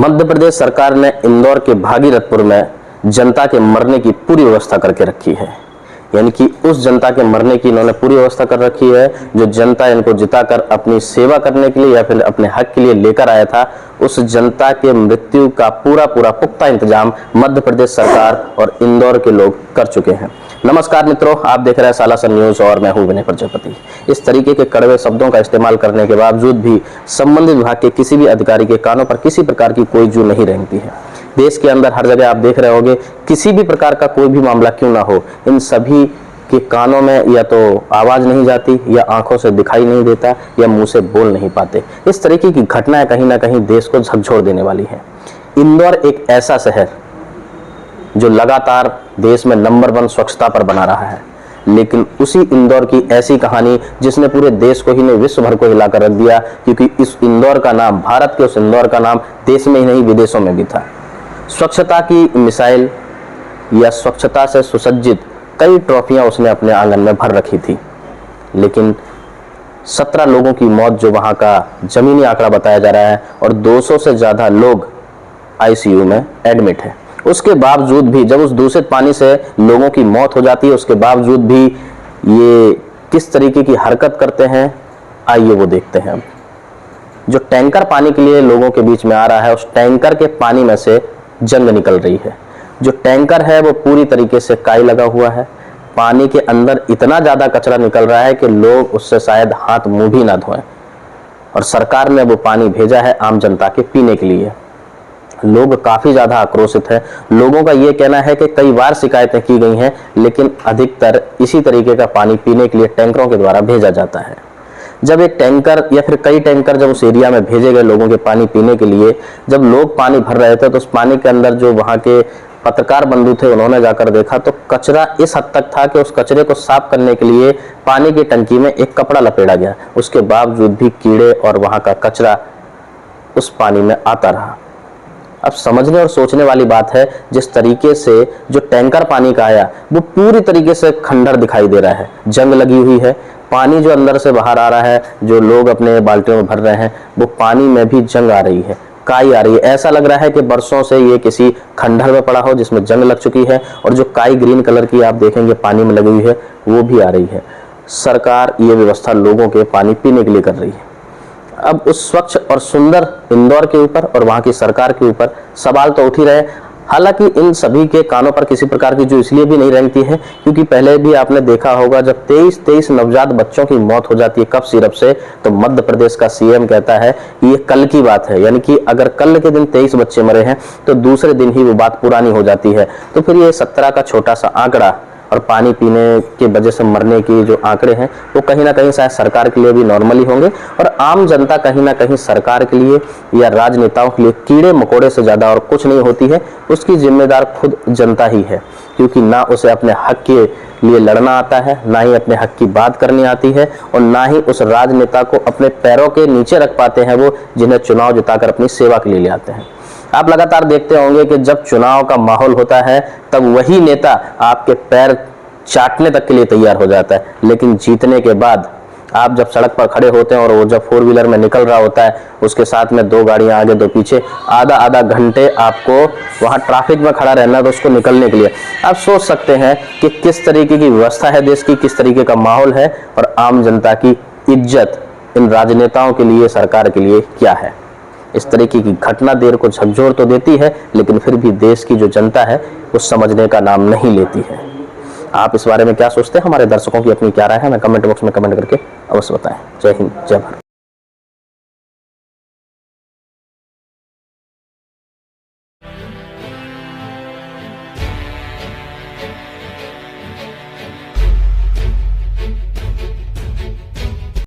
मध्य प्रदेश सरकार ने इंदौर के भागीरथपुर में जनता के मरने की पूरी व्यवस्था करके रखी है। यानी कि उस जनता के मरने की इन्होंने पूरी व्यवस्था कर रखी है जो जनता इनको जिताकर अपनी सेवा करने के लिए या फिर अपने हक के लिए लेकर आया था। उस जनता के मृत्यु का पूरा पुख्ता इंतजाम मध्य प्रदेश सरकार और इंदौर के लोग कर चुके हैं। नमस्कार मित्रों, आप देख रहे हैं सालासर न्यूज और मैं हूं विनय प्रजापति। इस तरीके के कड़वे शब्दों का इस्तेमाल करने के बावजूद भी संबंधित विभाग के किसी भी अधिकारी के कानों पर किसी प्रकार की कोई जू नहीं रेंगती है। देश के अंदर हर जगह आप देख रहे होंगे, किसी भी प्रकार का कोई भी मामला क्यों ना हो, इन सभी के कानों में या तो आवाज नहीं जाती, या आंखों से दिखाई नहीं देता, या मुंह से बोल नहीं पाते। इस तरीके की घटनाएं कहीं ना कहीं देश को झकझोर देने वाली है। इंदौर एक ऐसा शहर जो लगातार देश में नंबर 1 स्वच्छता पर बना रहा है, लेकिन उसी इंदौर की ऐसी कहानी जिसने पूरे देश को ही नहीं विश्व भर को हिलाकर रख दिया, क्योंकि इस इंदौर का नाम, भारत के उस इंदौर का नाम देश में ही नहीं विदेशों में भी था। स्वच्छता की मिसाइल या स्वच्छता से सुसज्जित कई ट्रॉफियां उसने अपने आंगन में भर रखी थी, लेकिन 17 लोगों की मौत जो वहां का जमीनी आंकड़ा बताया जा रहा है, और 200 से ज्यादा लोग आईसीयू में एडमिट है। उसके बावजूद भी जब उस दूषित पानी से लोगों की मौत हो जाती है, उसके बावजूद भी ये किस तरीके की हरकत करते हैं, आइए वो देखते हैं। जो टैंकर पानी के लिए लोगों के बीच में आ रहा है, उस टैंकर के पानी में से जंग निकल रही है। जो टैंकर है वो पूरी तरीके से काई लगा हुआ है। पानी के अंदर इतना ज्यादा कचरा निकल रहा है कि लोग उससे शायद हाथ मुंह भी ना धोएं, और सरकार ने वो पानी भेजा है आम जनता के पीने के लिए। लोग काफी ज्यादा आक्रोशित हैं। लोगों का ये कहना है कि कई बार शिकायतें की गई हैं, लेकिन अधिकतर इसी तरीके का पानी पीने के लिए टैंकरों के द्वारा भेजा जाता है। जब एक टैंकर या फिर कई टैंकर जब उस एरिया में भेजे गए लोगों के पानी पीने के लिए, जब लोग पानी भर रहे थे, तो उस पानी के अंदर जो वहां के पत्रकार बंधु थे, उन्होंने जाकर देखा तो कचरा इस हद तक था कि उस कचरे को साफ करने के लिए पानी की टंकी में एक कपड़ा लपेटा गया। उसके बावजूद भी कीड़े और वहां का कचरा उस पानी में आता रहा। अब समझने और सोचने वाली बात है, जिस तरीके से जो टैंकर पानी का आया वो पूरी तरीके से खंडर दिखाई दे रहा है, जंग लगी हुई है। पानी जो अंदर से बाहर आ रहा है, जो लोग अपने बाल्टियों में भर रहे हैं, वो पानी में भी जंग आ रही है, काई आ रही है। ऐसा लग रहा है कि बरसों से ये किसी खंडर में पड़ा हो जिसमें जंग लग चुकी है, और जो काई ग्रीन कलर की आप देखेंगे पानी में लगी हुई है, वो भी आ रही है। सरकार ये व्यवस्था लोगों के पानी पीने के लिए कर रही है। अब उस स्वच्छ और सुंदर इंदौर के ऊपर और वहां की सरकार के ऊपर सवाल तो उठ ही रहे। हालांकि इन सभी के कानों पर किसी प्रकार की जो इसलिए भी नहीं रेंगती है, क्योंकि पहले भी आपने देखा होगा, जब 23 नवजात बच्चों की मौत हो जाती है कफ सिरप से, तो मध्य प्रदेश का सीएम कहता है ये कल की बात है। यानी कि अगर कल के दिन 23 बच्चे मरे हैं तो दूसरे दिन ही वो बात पुरानी हो जाती है। तो फिर ये 17 का छोटा सा आंकड़ा और पानी पीने की वजह से मरने की जो आंकड़े हैं, वो कहीं ना कहीं शायद सरकार के लिए भी नॉर्मली होंगे, और आम जनता कहीं ना कहीं सरकार के लिए या राजनेताओं के लिए कीड़े मकोड़े से ज्यादा और कुछ नहीं होती है। उसकी जिम्मेदार खुद जनता ही है, क्योंकि ना उसे अपने हक के लिए लड़ना आता है, ना ही अपने हक की बात करनी आती है, और ना ही उस राजनेता को अपने पैरों के नीचे रख पाते हैं वो, जिन्हें चुनाव जिताकर अपनी सेवा के लिए ले आते हैं। आप लगातार देखते होंगे कि जब चुनाव का माहौल होता है, तब वही नेता आपके पैर चाटने तक के लिए तैयार हो जाता है, लेकिन जीतने के बाद आप जब सड़क पर खड़े होते हैं और वो जब 4 व्हीलर में निकल रहा होता है, उसके साथ में 2 गाड़ियां आगे 2 पीछे, आधा घंटे आपको वहां ट्रैफिक में खड़ा रहना है, तो उसको निकलने के लिए आप सोच सकते हैं कि किस तरीके की व्यवस्था है देश की, किस तरीके का माहौल है, और आम जनता की इज्जत इन राजनेताओं के लिए, सरकार के लिए क्या है। इस तरीके की घटना देर को झकझोर तो देती है, लेकिन फिर भी देश की जो जनता है वो समझने का नाम नहीं लेती है। आप इस बारे में क्या सोचते हैं? हमारे दर्शकों की अपनी क्या राय है? हमें कमेंट बॉक्स में कमेंट करके अवश्य बताएं। जय हिंद, जय भारत।